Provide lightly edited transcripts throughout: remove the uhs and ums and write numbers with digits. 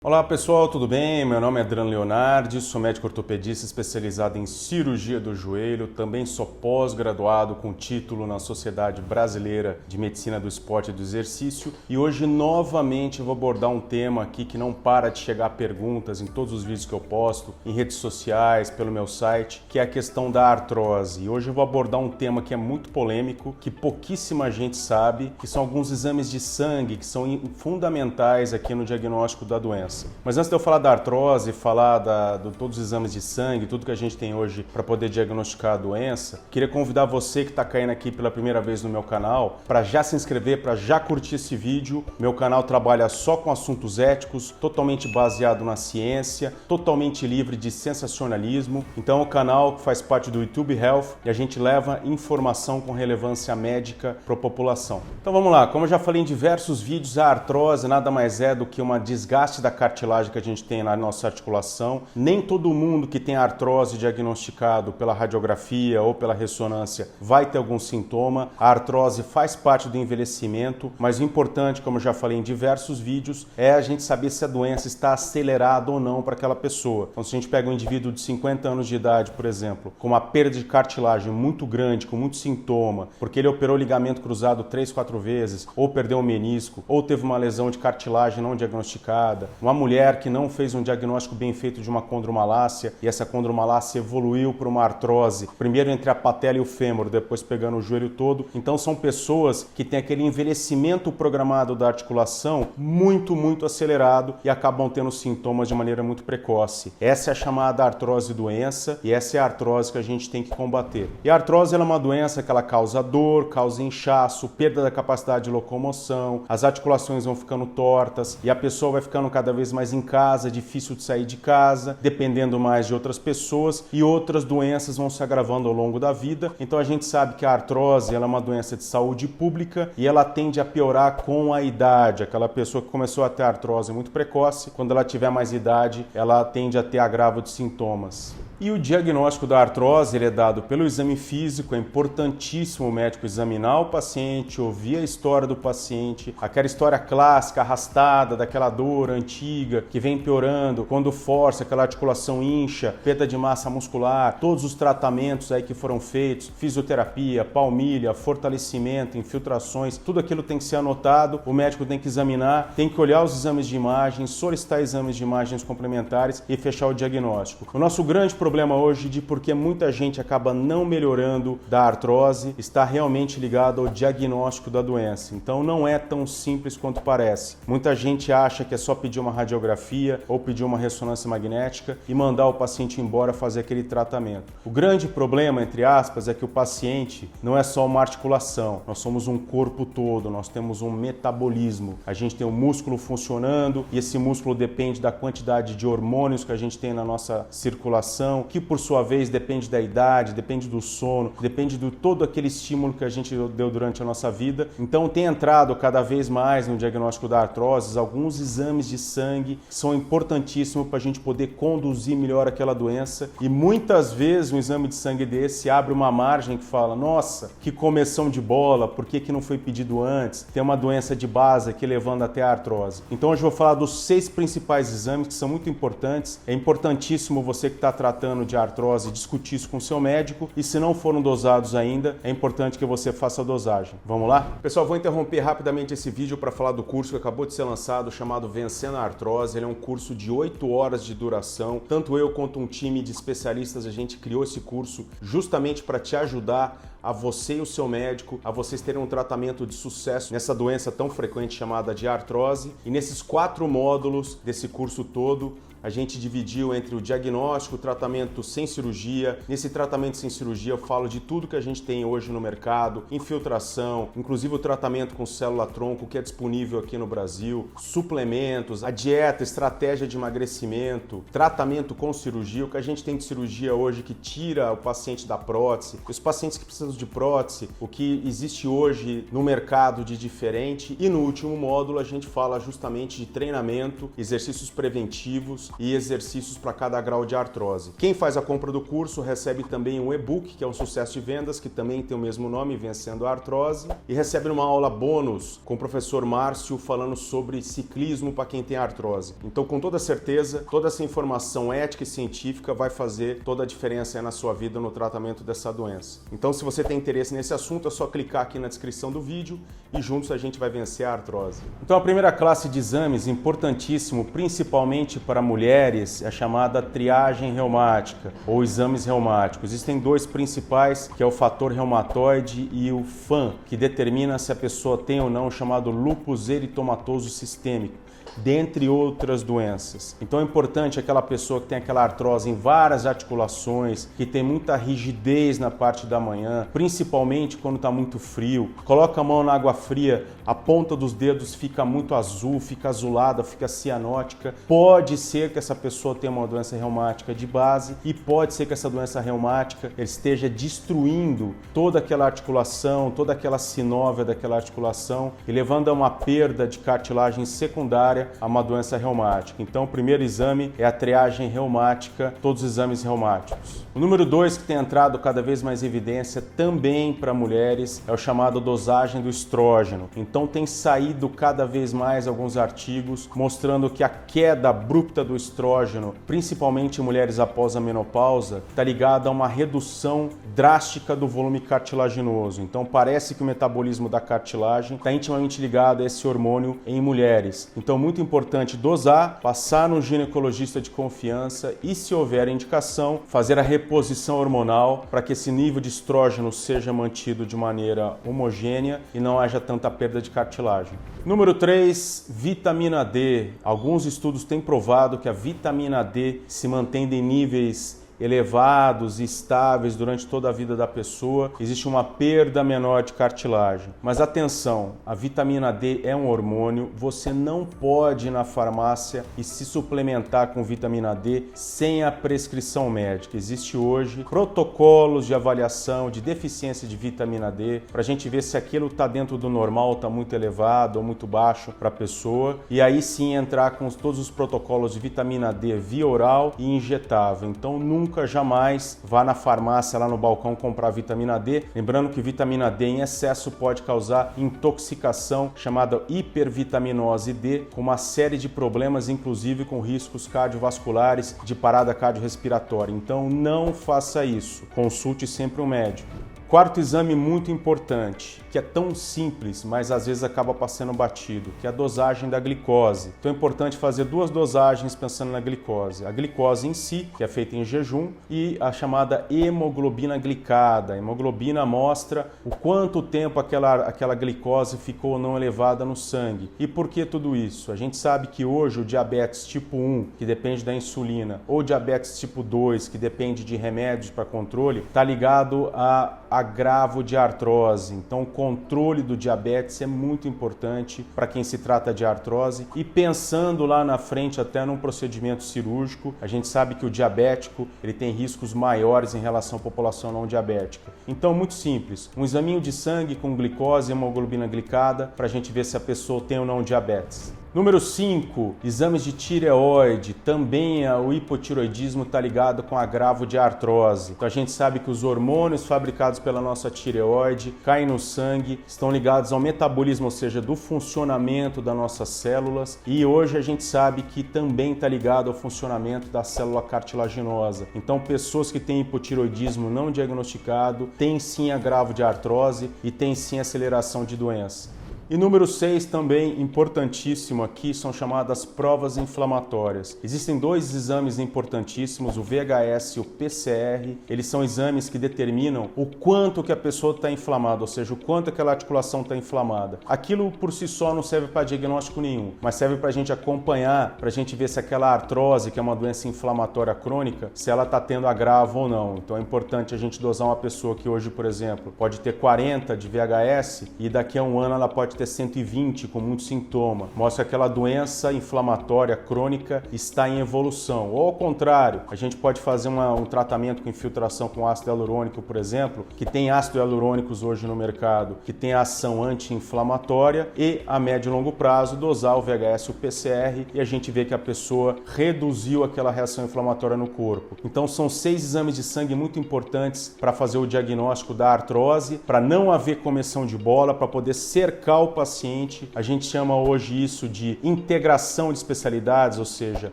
Olá pessoal, tudo bem? Meu nome é Adriano Leonardi, sou médico ortopedista especializado em cirurgia do joelho, também sou pós-graduado com título na Sociedade Brasileira de Medicina do Esporte e do Exercício e hoje novamente eu vou abordar um tema aqui que não para de chegar perguntas em todos os vídeos que eu posto, em redes sociais, pelo meu site, que é a questão da artrose. E hoje eu vou abordar um tema que é muito polêmico, que pouquíssima gente sabe, que são alguns exames de sangue que são fundamentais aqui no diagnóstico da doença. Mas antes de eu falar da artrose, falar de todos os exames de sangue, tudo que a gente tem hoje para poder diagnosticar a doença, queria convidar você que está caindo aqui pela primeira vez no meu canal para já se inscrever, para já curtir esse vídeo. Meu canal trabalha só com assuntos éticos, totalmente baseado na ciência, totalmente livre de sensacionalismo. Então é um canal que faz parte do YouTube Health e a gente leva informação com relevância médica para a população. Então vamos lá, como eu já falei em diversos vídeos, a artrose nada mais é do que um desgaste da cartilagem que a gente tem na nossa articulação. Nem todo mundo que tem artrose diagnosticado pela radiografia ou pela ressonância vai ter algum sintoma. A artrose faz parte do envelhecimento, mas o importante, como eu já falei em diversos vídeos, é a gente saber se a doença está acelerada ou não para aquela pessoa. Então, se a gente pega um indivíduo de 50 anos de idade, por exemplo, com uma perda de cartilagem muito grande, com muito sintoma, porque ele operou ligamento cruzado 3, 4 vezes, ou perdeu um menisco, ou teve uma lesão de cartilagem não diagnosticada, uma mulher que não fez um diagnóstico bem feito de uma condromalácia e essa condromalácia evoluiu para uma artrose, primeiro entre a patela e o fêmur, depois pegando o joelho todo. Então são pessoas que têm aquele envelhecimento programado da articulação muito acelerado e acabam tendo sintomas de maneira muito precoce. Essa é a chamada artrose doença e essa é a artrose que a gente tem que combater. E a artrose ela é uma doença que ela causa dor, causa inchaço, perda da capacidade de locomoção, as articulações vão ficando tortas e a pessoa vai ficando cada vez mais em casa, difícil de sair de casa, dependendo mais de outras pessoas e outras doenças vão se agravando ao longo da vida. Então a gente sabe que a artrose ela é uma doença de saúde pública e ela tende a piorar com a idade. Aquela pessoa que começou a ter artrose muito precoce, quando ela tiver mais idade, ela tende a ter agravo de sintomas. E o diagnóstico da artrose ele é dado pelo exame físico, é importantíssimo o médico examinar o paciente, ouvir a história do paciente, aquela história clássica, arrastada, daquela dor antiga, que vem piorando, quando força, aquela articulação incha, perda de massa muscular, todos os tratamentos aí que foram feitos, fisioterapia, palmilha, fortalecimento, infiltrações, tudo aquilo tem que ser anotado, o médico tem que examinar, tem que olhar os exames de imagem, solicitar exames de imagens complementares e fechar o diagnóstico. O nosso grande problema hoje de porque muita gente acaba não melhorando da artrose está realmente ligado ao diagnóstico da doença. Então não é tão simples quanto parece. Muita gente acha que é só pedir uma radiografia ou pedir uma ressonância magnética e mandar o paciente embora fazer aquele tratamento. O grande problema, entre aspas, é que o paciente não é só uma articulação. Nós somos um corpo todo, nós temos um metabolismo. A gente tem o músculo funcionando e esse músculo depende da quantidade de hormônios que a gente tem na nossa circulação, que por sua vez depende da idade, depende do sono, depende de todo aquele estímulo que a gente deu durante a nossa vida. Então tem entrado cada vez mais no diagnóstico da artrose alguns exames de sangue que são importantíssimos para a gente poder conduzir melhor aquela doença e muitas vezes um exame de sangue desse abre uma margem que fala, nossa, que começão de bola, por que não foi pedido antes? Tem uma doença de base aqui levando até a artrose. Então hoje eu vou falar dos 6 principais exames que são muito importantes. É importantíssimo você que está tratando de artrose discutir isso com o seu médico e se não foram dosados ainda, é importante que você faça a dosagem. Vamos lá? Pessoal, vou interromper rapidamente esse vídeo para falar do curso que acabou de ser lançado, chamado Vencendo a Artrose. Ele é um curso de 8 horas de duração. Tanto eu quanto um time de especialistas, a gente criou esse curso justamente para te ajudar a você e o seu médico, a vocês terem um tratamento de sucesso nessa doença tão frequente chamada de artrose. E nesses 4 módulos desse curso todo, a gente dividiu entre o diagnóstico, o tratamento sem cirurgia. Nesse tratamento sem cirurgia eu falo de tudo que a gente tem hoje no mercado, infiltração, inclusive o tratamento com célula-tronco que é disponível aqui no Brasil, suplementos, a dieta, estratégia de emagrecimento, tratamento com cirurgia, o que a gente tem de cirurgia hoje que tira o paciente da prótese, os pacientes que precisam métodos de prótese, o que existe hoje no mercado de diferente, e no último módulo a gente fala justamente de treinamento, exercícios preventivos e exercícios para cada grau de artrose. Quem faz a compra do curso recebe também um e-book, que é um sucesso de vendas, que também tem o mesmo nome, Vencendo a Artrose, e recebe uma aula bônus com o professor Márcio falando sobre ciclismo para quem tem artrose. Então, com toda certeza, toda essa informação ética e científica vai fazer toda a diferença aí na sua vida no tratamento dessa doença. Então, se você tem interesse nesse assunto, é só clicar aqui na descrição do vídeo e juntos a gente vai vencer a artrose. Então, a primeira classe de exames, importantíssimo, principalmente para mulheres, é a chamada triagem reumática ou exames reumáticos. Existem dois principais, que é o fator reumatoide e o FAM, que determina se a pessoa tem ou não o chamado lúpus eritomatoso sistêmico, dentre outras doenças. Então é importante aquela pessoa que tem aquela artrose em várias articulações, que tem muita rigidez na parte da manhã, principalmente quando está muito frio. Coloca a mão na água fria, a ponta dos dedos fica muito azul, fica azulada, fica cianótica. Pode ser que essa pessoa tenha uma doença reumática de base e pode ser que essa doença reumática esteja destruindo toda aquela articulação, toda aquela sinóvia daquela articulação e levando a uma perda de cartilagem secundária a uma doença reumática. Então, o primeiro exame é a triagem reumática, todos os exames reumáticos. O número 2, que tem entrado cada vez mais em evidência também para mulheres, é o chamado dosagem do estrógeno. Então, tem saído cada vez mais alguns artigos mostrando que a queda abrupta do estrógeno, principalmente em mulheres após a menopausa, está ligada a uma redução drástica do volume cartilaginoso. Então, parece que o metabolismo da cartilagem está intimamente ligado a esse hormônio em mulheres. Então, muito importante dosar, passar no ginecologista de confiança e, se houver indicação, fazer a reposição hormonal para que esse nível de estrógeno seja mantido de maneira homogênea e não haja tanta perda de cartilagem. Número 3, vitamina D. Alguns estudos têm provado que a vitamina D se mantém em níveis elevados e estáveis durante toda a vida da pessoa, existe uma perda menor de cartilagem. Mas atenção, a vitamina D é um hormônio, você não pode ir na farmácia e se suplementar com vitamina D sem a prescrição médica. Existe hoje protocolos de avaliação de deficiência de vitamina D para a gente ver se aquilo está dentro do normal, está muito elevado ou muito baixo para a pessoa, e aí sim entrar com todos os protocolos de vitamina D via oral e injetável. Então nunca, jamais vá na farmácia lá no balcão comprar vitamina D. Lembrando que vitamina D em excesso pode causar intoxicação chamada hipervitaminose D, com uma série de problemas, inclusive com riscos cardiovasculares de parada cardiorrespiratória. Então não faça isso. Consulte sempre um médico. Quarto exame muito importante, que é tão simples, mas às vezes acaba passando batido, que é a dosagem da glicose. Então é importante fazer duas dosagens pensando na glicose. A glicose em si, que é feita em jejum, e a chamada hemoglobina glicada. A hemoglobina mostra o quanto tempo aquela glicose ficou não elevada no sangue. E por que tudo isso? A gente sabe que hoje o diabetes tipo 1, que depende da insulina, ou diabetes tipo 2, que depende de remédios para controle, está ligado a agravo de artrose. Então, o controle do diabetes é muito importante para quem se trata de artrose, e pensando lá na frente até num procedimento cirúrgico, a gente sabe que o diabético ele tem riscos maiores em relação à população não diabética. Então, muito simples, um examinho de sangue com glicose e hemoglobina glicada para a gente ver se a pessoa tem ou não diabetes. Número 5, exames de tireoide. Também o hipotireoidismo está ligado com agravo de artrose. Então a gente sabe que os hormônios fabricados pela nossa tireoide caem no sangue, estão ligados ao metabolismo, ou seja, do funcionamento das nossas células. E hoje a gente sabe que também está ligado ao funcionamento da célula cartilaginosa. Então pessoas que têm hipotireoidismo não diagnosticado têm sim agravo de artrose e têm sim aceleração de doença. E número 6, também importantíssimo aqui, são chamadas provas inflamatórias. Existem dois exames importantíssimos, o VHS e o PCR. Eles são exames que determinam o quanto que a pessoa está inflamada, ou seja, o quanto aquela articulação está inflamada. Aquilo por si só não serve para diagnóstico nenhum, mas serve para a gente acompanhar, para a gente ver se aquela artrose, que é uma doença inflamatória crônica, se ela está tendo agravo ou não. Então é importante a gente dosar uma pessoa que hoje, por exemplo, pode ter 40 de VHS e daqui a um ano ela pode ter até 120 com muito sintoma. Mostra que aquela doença inflamatória crônica está em evolução. Ou ao contrário, a gente pode fazer um tratamento com infiltração com ácido hialurônico, por exemplo, que tem ácido hialurônicos hoje no mercado, que tem ação anti-inflamatória, e a médio e longo prazo dosar o VHS e o PCR e a gente vê que a pessoa reduziu aquela reação inflamatória no corpo. Então são 6 exames de sangue muito importantes para fazer o diagnóstico da artrose, para não haver comissão de bola, para poder cercar o paciente. A gente chama hoje isso de integração de especialidades, ou seja,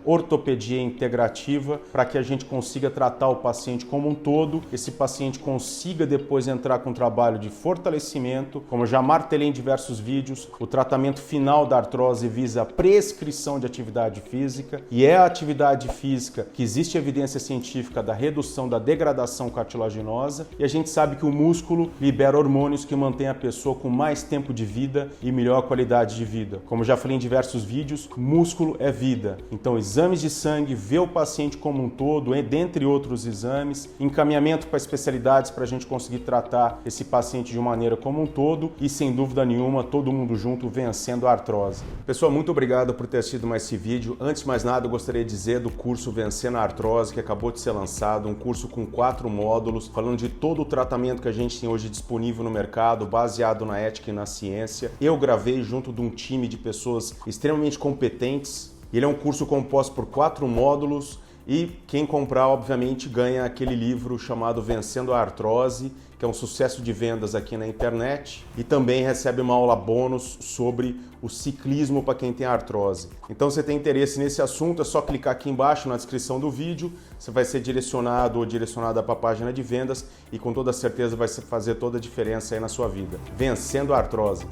ortopedia integrativa, para que a gente consiga tratar o paciente como um todo, esse paciente consiga depois entrar com um trabalho de fortalecimento. Como eu já martelei em diversos vídeos, o tratamento final da artrose visa a prescrição de atividade física, e é a atividade física que existe evidência científica da redução da degradação cartilaginosa, e a gente sabe que o músculo libera hormônios que mantêm a pessoa com mais tempo de vida e melhor qualidade de vida. Como já falei em diversos vídeos, músculo é vida. Então, exames de sangue, ver o paciente como um todo, dentre outros exames, encaminhamento para especialidades para a gente conseguir tratar esse paciente de uma maneira como um todo e, sem dúvida nenhuma, todo mundo junto vencendo a artrose. Pessoal, muito obrigado por ter assistido mais esse vídeo. Antes de mais nada, eu gostaria de dizer do curso Vencendo a Artrose, que acabou de ser lançado, um curso com 4 módulos, falando de todo o tratamento que a gente tem hoje disponível no mercado, baseado na ética e na ciência. Eu gravei junto de um time de pessoas extremamente competentes. Ele é um curso composto por 4 módulos e quem comprar, obviamente, ganha aquele livro chamado Vencendo a Artrose, que é um sucesso de vendas aqui na internet, e também recebe uma aula bônus sobre o ciclismo para quem tem artrose. Então, se você tem interesse nesse assunto, é só clicar aqui embaixo na descrição do vídeo, você vai ser direcionado ou direcionada para a página de vendas e com toda certeza vai fazer toda a diferença aí na sua vida. Vencendo a Artrose.